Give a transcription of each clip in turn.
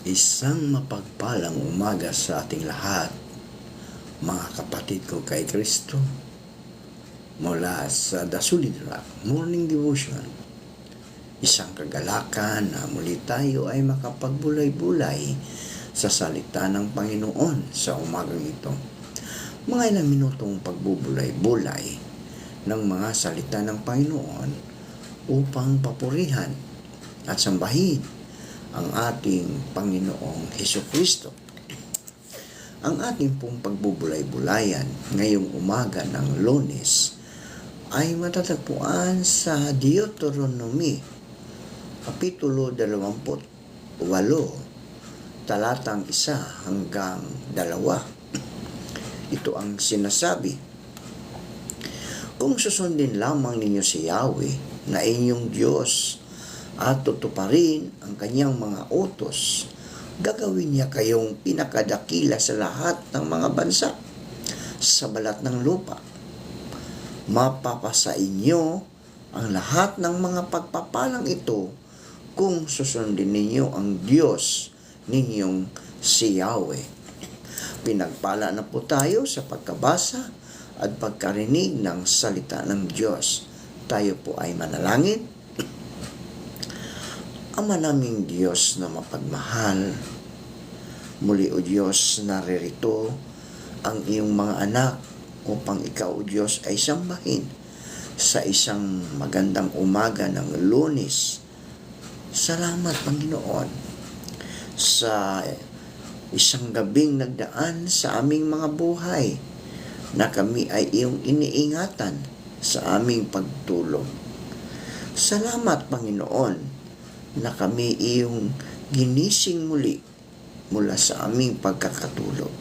Isang mapagpalang umaga sa ating lahat, mga kapatid ko kay Kristo, mula sa The Solid Rock Morning Devotion. Isang kagalakan na muli tayo ay makapagbulay-bulay sa salita ng Panginoon sa umagang ito. Mga ilang minutong pagbubulay-bulay ng mga salita ng Panginoon upang papurihan at sambahin ang ating Panginoong Hesukristo. Ang ating pong pagbubulay-bulayan ngayong umaga ng Lunes ay matatagpuan sa Deuteronomy, Kapitulo 28, talatang 1 hanggang 2. Ito ang sinasabi: Kung susundin lamang ninyo si Yahweh na inyong Diyos at tutuparin ang kanyang mga utos, gagawin niya kayong pinakadakila sa lahat ng mga bansa sa balat ng lupa. Mapapasa inyo ang lahat ng mga pagpapalang ito kung susundin ninyo ang Diyos ninyong si Yahweh. Pinagpala na po tayo sa pagkabasa at pagkarinig ng salita ng Diyos. Tayo po ay manalangin. Ama naming Diyos na mapagmahal, muli o Diyos naririto ang iyong mga anak upang ikaw o Diyos ay sambahin sa isang magandang umaga ng Lunes. Salamat Panginoon sa isang gabing nagdaan sa aming mga buhay na kami ay iyong iniingatan sa aming pagtulog. Salamat Panginoon na kami iyong ginising muli mula sa aming pagkakatulog.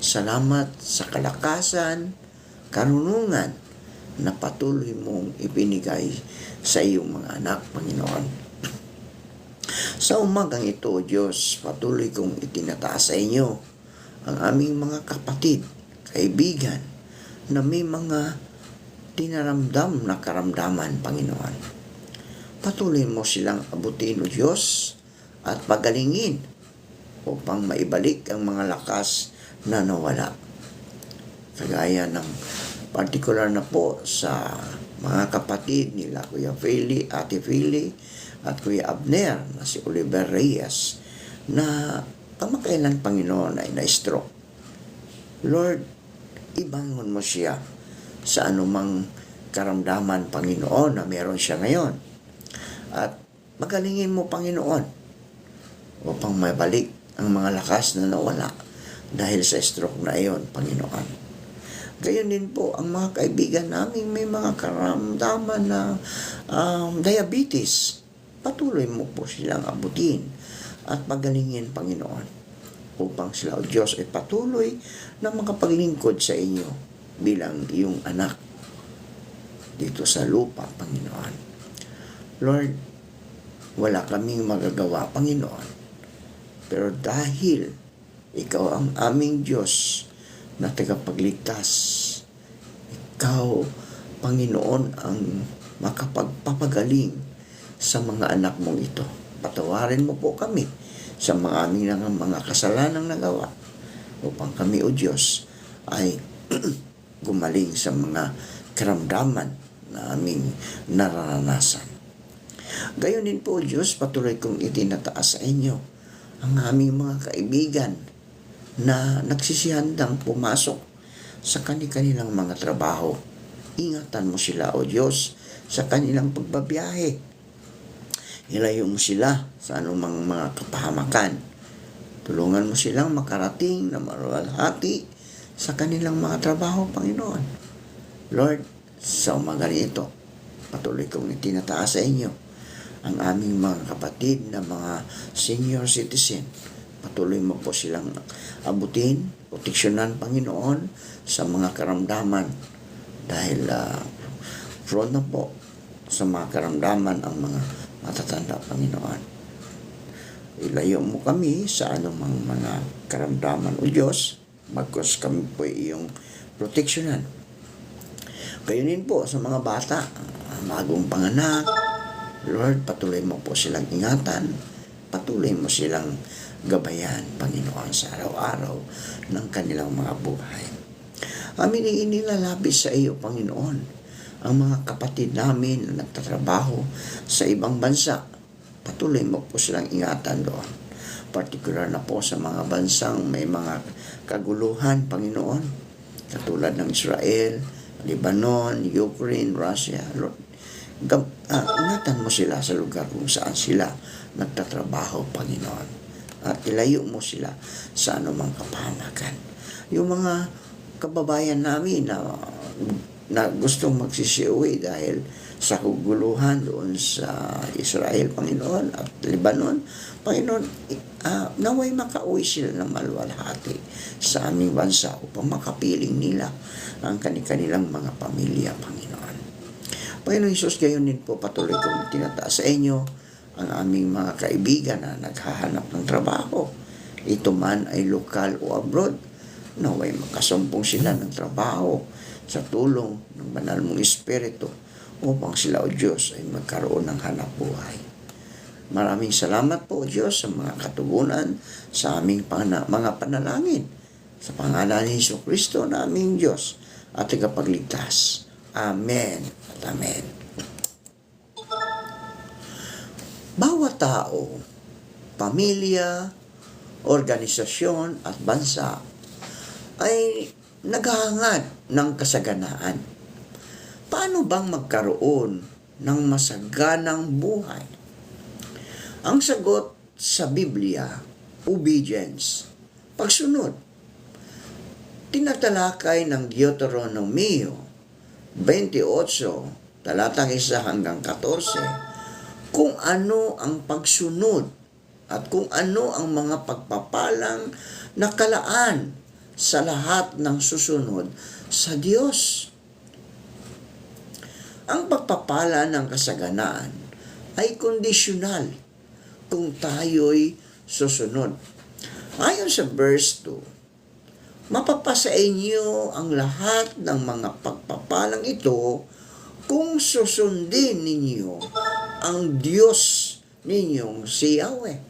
Salamat sa kalakasan, karunungan na patuloy mong ibinigay sa iyong mga anak, Panginoon. Sa umagang ito, Diyos, patuloy kong itinataas sa inyo ang aming mga kapatid, kaibigan, na may mga dinaramdam na karamdaman, Panginoon. Patuloy mo silang abutin, O Diyos, at pagalingin upang maibalik ang mga lakas na nawala. Kagaya ng partikular na po sa mga kapatid nila Kuya Feli, Ate Feli, at Kuya Abner na si Oliver Reyes na kamakailan Panginoon ay na-stroke. Lord, ibangon mo siya sa anumang karamdaman, Panginoon, na meron siya ngayon. At magalingin mo, Panginoon, upang mabalik ang mga lakas na nawala dahil sa stroke na iyon, Panginoon. Gayon din po ang mga kaibigan namin may mga karamdaman na diabetes. Patuloy mo po silang abutin at pagalingin, Panginoon, upang sila, O Diyos, ay patuloy na makapaglingkod sa inyo bilang iyong anak dito sa lupa, Panginoon. Lord, wala kaming magagawa, Panginoon. Pero dahil Ikaw ang aming Diyos na tagapagligtas, Ikaw, Panginoon, ang makapagpapagaling sa mga anak mong ito. Patawarin mo po kami sa mga aming mga kasalanang nagawa upang kami, O Diyos, ay gumaling sa mga karamdaman na aming nararanasan. Gayon din po, Diyos, patuloy kong itinataas sa inyo ang aming mga kaibigan na nagsisihandang pumasok sa kanilang mga trabaho. Ingatan mo sila, O Diyos, sa kanilang pagbabiyahe. Ilayo mo sila sa anumang mga kapahamakan. Tulungan mo silang makarating na maluwalhati sa kanilang mga trabaho, Panginoon. Lord, sa umaga ito, patuloy kong itinataas sa inyo ang aming mga kapatid na mga senior citizen. Patuloy mo po silang abutin, proteksyonan, Panginoon, sa mga karamdaman. Dahil prone na po sa mga karamdaman ang mga matatanda, Panginoon. Ilayo mo kami sa anumang mga karamdaman, O Diyos, magkos kami po iyong proteksyonan. Gayunin po sa mga bata, bagong panganak, Lord, patuloy mo po silang ingatan, patuloy mo silang gabayan, Panginoon, sa araw-araw ng kanilang mga buhay. Amin ay inilalabis sa iyo, Panginoon, ang mga kapatid namin na nagtatrabaho sa ibang bansa. Patuloy mo po silang ingatan doon. Partikular na po sa mga bansang may mga kaguluhan, Panginoon, katulad ng Israel, Lebanon, Ukraine, Russia. Lord, ingatan mo sila sa lugar kung saan sila nagtatrabaho, Panginoon. At ilayo mo sila sa anumang kapahamakan. Yung mga kababayan namin na gustong magsisiuwi dahil sa kaguluhan doon sa Israel, Panginoon, at Lebanon, Panginoon, naway makauwi sila ng maluwalhati sa aming bansa upang makapiling nila ang kanilang mga pamilya, Panginoon. Panginoon Hesus, gayon din po patuloy kong tinataas sa inyo ang aming mga kaibigan na naghahanap ng trabaho. Ito man ay lokal o abroad, naway makasumpong sila ng trabaho sa tulong ng banal mong Espiritu upang sila, O Diyos, ay magkaroon ng hanap buhay. Maraming salamat po, O Diyos, sa mga katugunan sa aming mga panalangin. Sa pangalan ni Jesucristo na aming Diyos at tagapagligtas. Amen at amen. Bawat tao, pamilya, organisasyon at bansa ay naghahangad ng kasaganaan. Paano bang magkaroon ng masaganang buhay? Ang sagot sa Biblia, obedience, pagsunod. Tinatalakay ng Deuteronomio 28, talatang 1 hanggang 14, kung ano ang pagsunod at kung ano ang mga pagpapalang nakalaan sa lahat ng susunod sa Diyos. Ang pagpapala ng kasaganaan ay kondisyonal kung tayo'y susunod. Ayon sa verse 2, mapapasa inyo ang lahat ng mga pagpapalang ito kung susundin ninyo ang Diyos ninyong si Yahweh.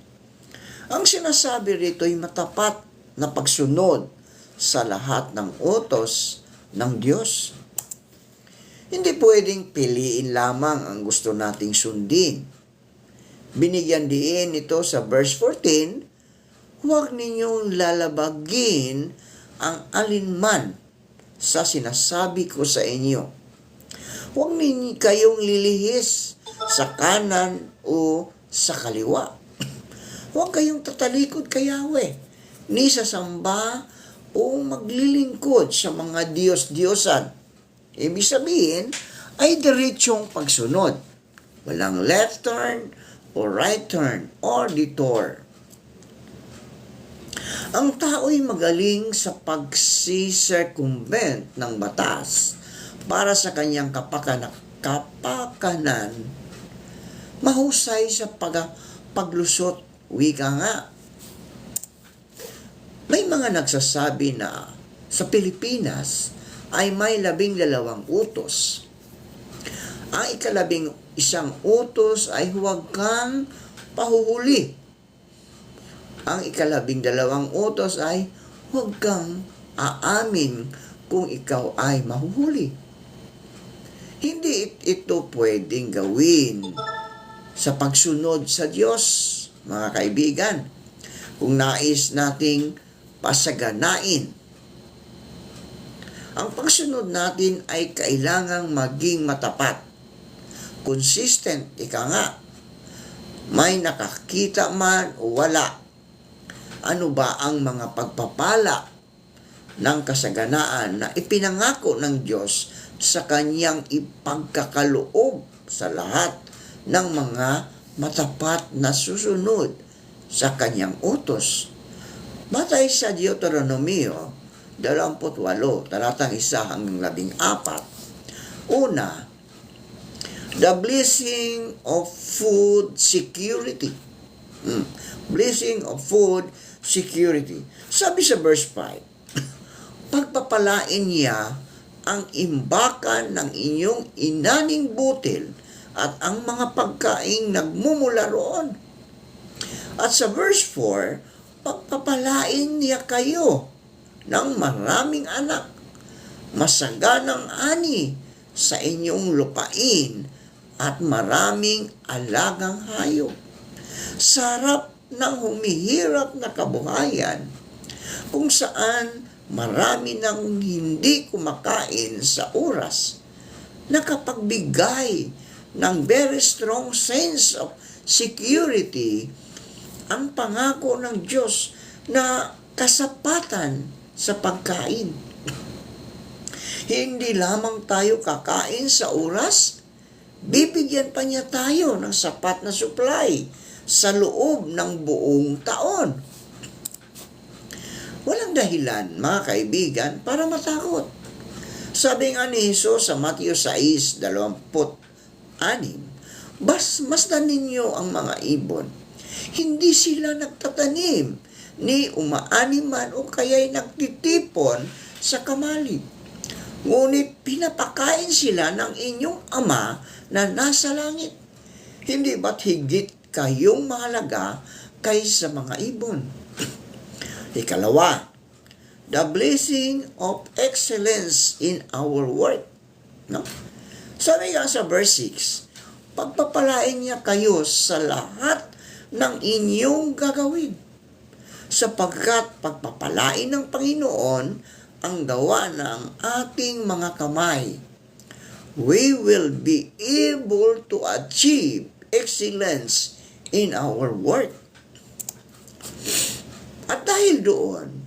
Ang sinasabi rito ay matapat na pagsunod sa lahat ng utos ng Diyos. Hindi pwedeng piliin lamang ang gusto nating sundin. Binigyan diin ito sa verse 14, huwag ninyong lalabagin ang alinman sa sinasabi ko sa inyo. Huwag ninyo kayong lilihis sa kanan o sa kaliwa. Huwag kayong tatalikod kay Yahweh, ni sasamba o maglilingkod sa mga Diyos-Diyosan. Ibig sabihin, ay diretsong pagsunod. Walang left turn o right turn or detour. Ang tao'y magaling sa pagsi-circumvent ng batas para sa kanyang kapakanan, mahusay sa paglusot, wika nga. May mga nagsasabi na sa Pilipinas ay may 12 utos. Ang 11 utos ay huwag kang pahuhuli. Ang 12 utos ay huwag kang aamin kung ikaw ay mahuhuli. Hindi ito pwedeng gawin sa pagsunod sa Diyos, mga kaibigan. Kung nais nating pasaganain, ang pagsunod natin ay kailangang maging matapat, consistent, ika nga. May nakakita man o wala. Ano ba ang mga pagpapala ng kasaganaan na ipinangako ng Diyos sa kanyang ipagkakaloob sa lahat ng mga matapat na susunod sa kanyang utos? Batay sa Deuteronomio 28, talatang 1 hanggang 14. Una, the blessing of food security. Blessing of food security. Sabi sa verse 5, pagpapalain niya ang imbakan ng inyong inaning butil at ang mga pagkaing nagmumula roon. At sa verse 4, pagpapalain niya kayo ng maraming anak, masaganang ani sa inyong lupain at maraming alagang hayop. Sarap ng humihirap na kabuhayan kung saan marami nang hindi kumakain sa oras, nakapagbigay ng very strong sense of security ang pangako ng Diyos na kasapatan sa pagkain. Hindi lamang tayo kakain sa oras, bibigyan pa niya tayo ng sapat na supply sa loob ng buong taon. Walang dahilan, mga kaibigan, para matakot. Sabi nga ni Jesus sa Matthew 6:26, masdan ninyo ang mga ibon. Hindi sila nagtatanim, ni umaaniman o kaya'y nagtitipon sa kamali. Ngunit pinapakain sila ng inyong Ama na nasa langit. Hindi ba't higit kayong mahalaga kaysa mga ibon? Ikalawa, the blessing of excellence in our work. No? Sabi nga sa verse 6, pagpapalain niya kayo sa lahat ng inyong gagawin, sapagkat pagpapalain ng Panginoon ang gawa ng ating mga kamay. We will be able to achieve excellence in our work. At dahil doon,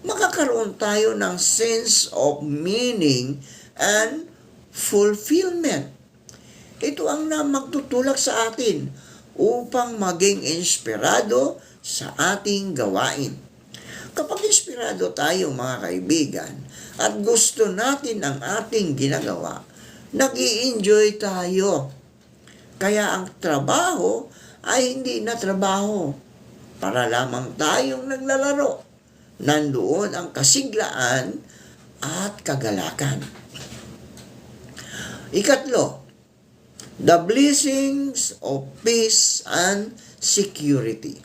makakaroon tayo ng sense of meaning and fulfillment. Ito ang magtutulak sa atin upang maging inspirado sa ating gawain. Kapag inspirado tayo, mga kaibigan, at gusto natin ang ating ginagawa, nag-i-enjoy tayo. Kaya ang trabaho ay hindi na trabaho. Para lamang tayong naglalaro. Nandoon ang kasiglaan at kagalakan. Ikatlo, the blessings of peace and security.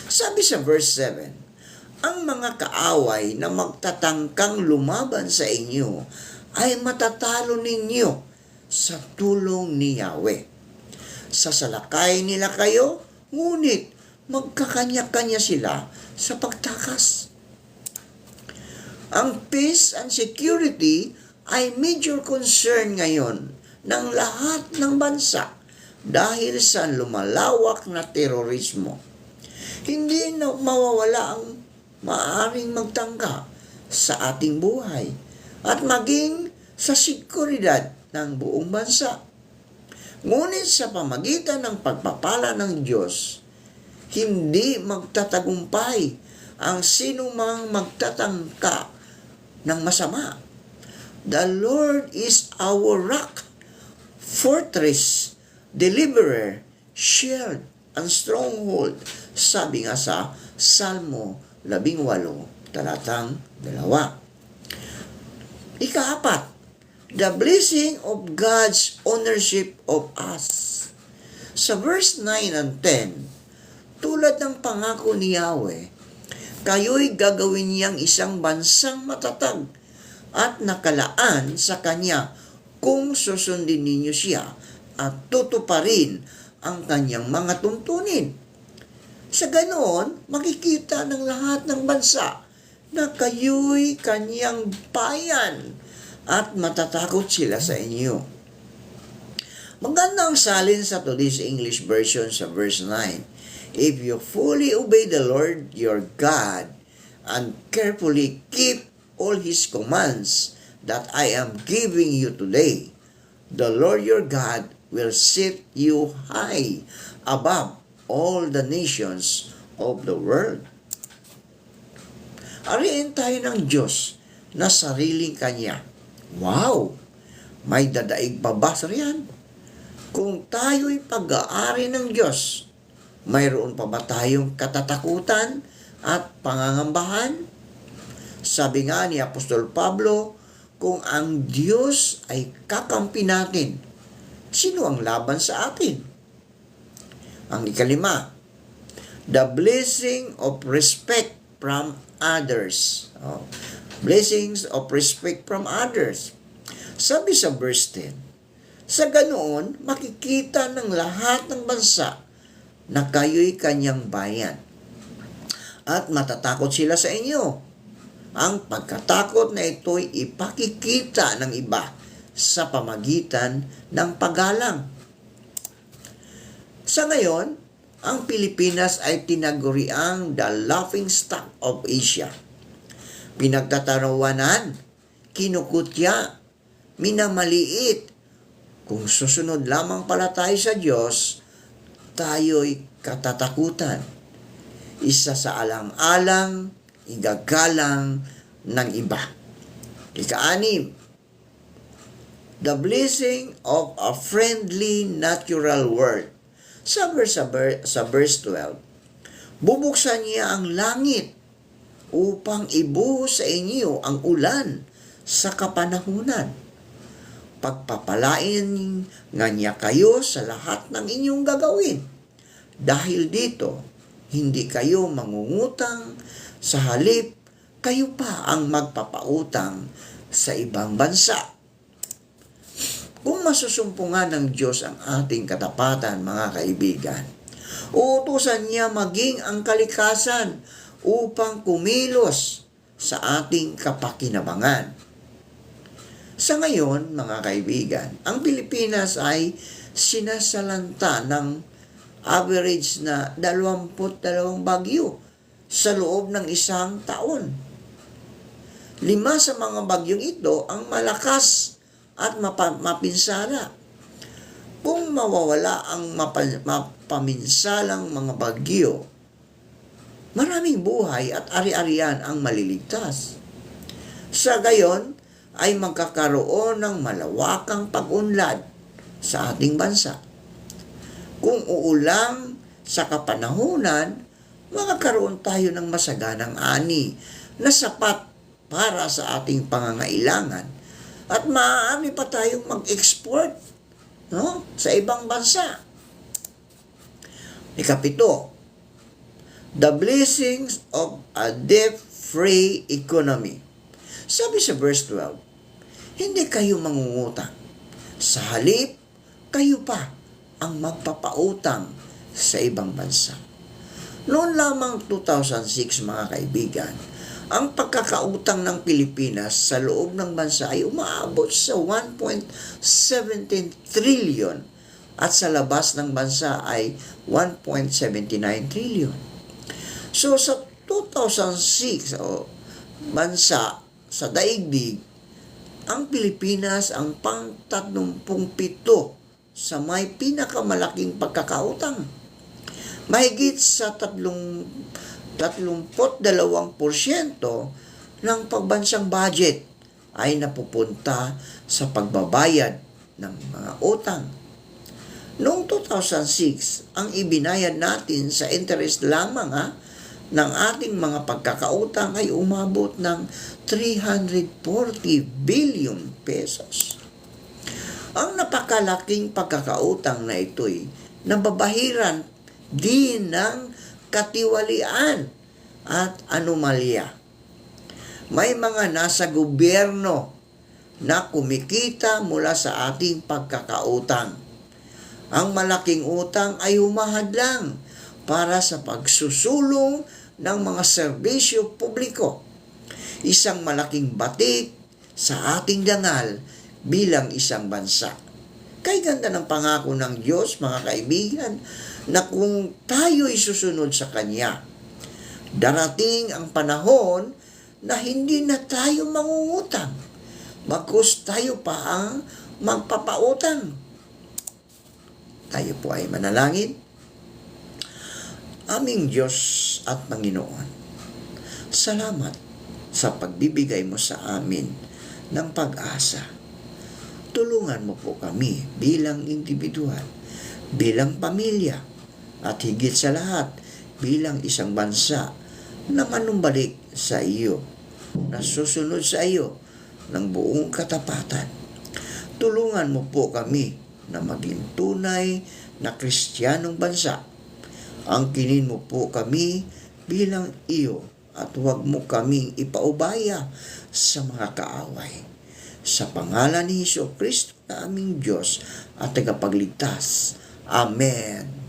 Sabi sa verse 7, ang mga kaaway na magtatangkang lumaban sa inyo ay matatalo ninyo sa tulong ni Yahweh. Sasalakay nila kayo, ngunit magkakanya-kanya sila sa pagtakas. Ang peace and security ay major concern ngayon ng lahat ng bansa dahil sa lumalawak na terorismo. Hindi na mawawala ang maaaring magtangka sa ating buhay at maging sa seguridad ng buong bansa. Ngunit sa pamagitan ng pagpapala ng Diyos, hindi magtatagumpay ang sinumang magtatangka ng masama. The Lord is our rock, fortress, deliverer, shield, and stronghold. Sabi nga sa Salmo 18, talatang 2. Ikaapat, the blessing of God's ownership of us. Sa verse 9 and 10, tulad ng pangako ni Yahweh, kayo'y gagawin niyang isang bansang matatag at nakalaan sa Kanya kung susundin ninyo siya at tutuparin ang Kanyang mga tuntunin. Sa ganoon, makikita ng lahat ng bansa na kayo'y Kanyang bayan at matatakot sila sa inyo. Magandang salin sa today's English version sa verse 9. If you fully obey the Lord your God and carefully keep all His commands that I am giving you today, the Lord your God will set you high above all the nations of the world. Ariin tayo ng Diyos na sariling Kanya. Wow! May dadaig pa ba sa riyan? Kung tayo'y pag-aari ng Diyos, mayroon pa ba tayong katatakutan at pangangambahan? Sabi nga ni Apostol Pablo, kung ang Diyos ay kakampi natin, sino ang laban sa atin? Ang ikalima, The blessing of respect from others. Oh, blessings of respect from others. Sabi sa verse 10, sa ganoon, makikita ng lahat ng bansa na kayo'y kanyang bayan at matatakot sila sa inyo. Ang pagkatakot na ito'y ipakikita ng iba sa pamagitan ng paggalang. Sa ngayon, ang Pilipinas ay tinaguriang the laughingstock of Asia. Pinagtatawanan, kinukutya, minamaliit. Kung susunod lamang pala tayo sa Diyos, tayo'y katatakutan. Isa sa alang-alang, igagalang ng iba. Ika-6, the blessing of a friendly natural world. Sa verse 12, bubuksan niya ang langit upang ibuhos sa inyo ang ulan sa kapanahunan. Pagpapalain nga niya kayo sa lahat ng inyong gagawin. Dahil dito, hindi kayo mangungutang, sa halip, kayo pa ang magpapautang sa ibang bansa. Kung masusumpungan ng Diyos ang ating katapatan, mga kaibigan, uutusan niya maging ang kalikasan upang kumilos sa ating kapakinabangan. Sa ngayon, mga kaibigan, ang Pilipinas ay sinasalanta ng average na 22 bagyo sa loob ng isang taon. 5 sa mga bagyong ito ang malakas at mapinsala. Kung mawawala ang mapaminsalang mga bagyo, maraming buhay at ari-arian ang maliligtas. Sa gayon, ay magkakaroon ng malawakang pag-unlad sa ating bansa. Kung uulang sa kapanahunan, magkakaroon tayo ng masaganang ani na sapat para sa ating pangangailangan at maaari pa tayong mag-export, no, sa ibang bansa. Ika-7, the blessings of a debt-free economy. Sabi sa verse 12, hindi kayo mangungutang. Sa halip, kayo pa ang magpapautang sa ibang bansa. Noon lamang 2006, mga kaibigan, ang pagkakautang ng Pilipinas sa loob ng bansa ay umaabot sa 1.17 trillion at sa labas ng bansa ay 1.79 trillion. So sa 2006, bansa sa daigdig, ang Pilipinas ang pang-37 sa may pinakamalaking pagkakautang. Mahigit sa 32% ng pagbansang budget ay napupunta sa pagbabayad ng mga utang. Noong 2006, ang ibinayad natin sa interest lamang ng ating mga pagkakautang ay umabot ng 340 billion pesos. Ang napakalaking pagkakautang na ito'y nababahiran din ng katiwalian at anomalya. May mga nasa gobyerno na kumikita mula sa ating pagkakautang. Ang malaking utang ay humahadlang para sa pagsusulong ng mga serbisyo publiko. Isang malaking batik sa ating dangal bilang isang bansa. Kay ganda ng pangako ng Diyos, mga kaibigan, na kung tayo'y susunod sa Kanya, darating ang panahon na hindi na tayo mangungutang, bagkus tayo pa ang magpapautang. Tayo po ay manalangin. Aming Diyos at Panginoon, salamat sa pagbibigay mo sa amin ng pag-asa. Tulungan mo po kami bilang individual, bilang pamilya, at higit sa lahat, bilang isang bansa na manumbalik sa iyo, na susunod sa iyo ng buong katapatan. Tulungan mo po kami na maging tunay na Kristiyanong bansa Angkinin mo po kami bilang iyo at huwag mo kaming ipaubaya sa mga kaaway. Sa pangalan ni Hesus Kristo na aming Diyos at tagapagligtas. Amen.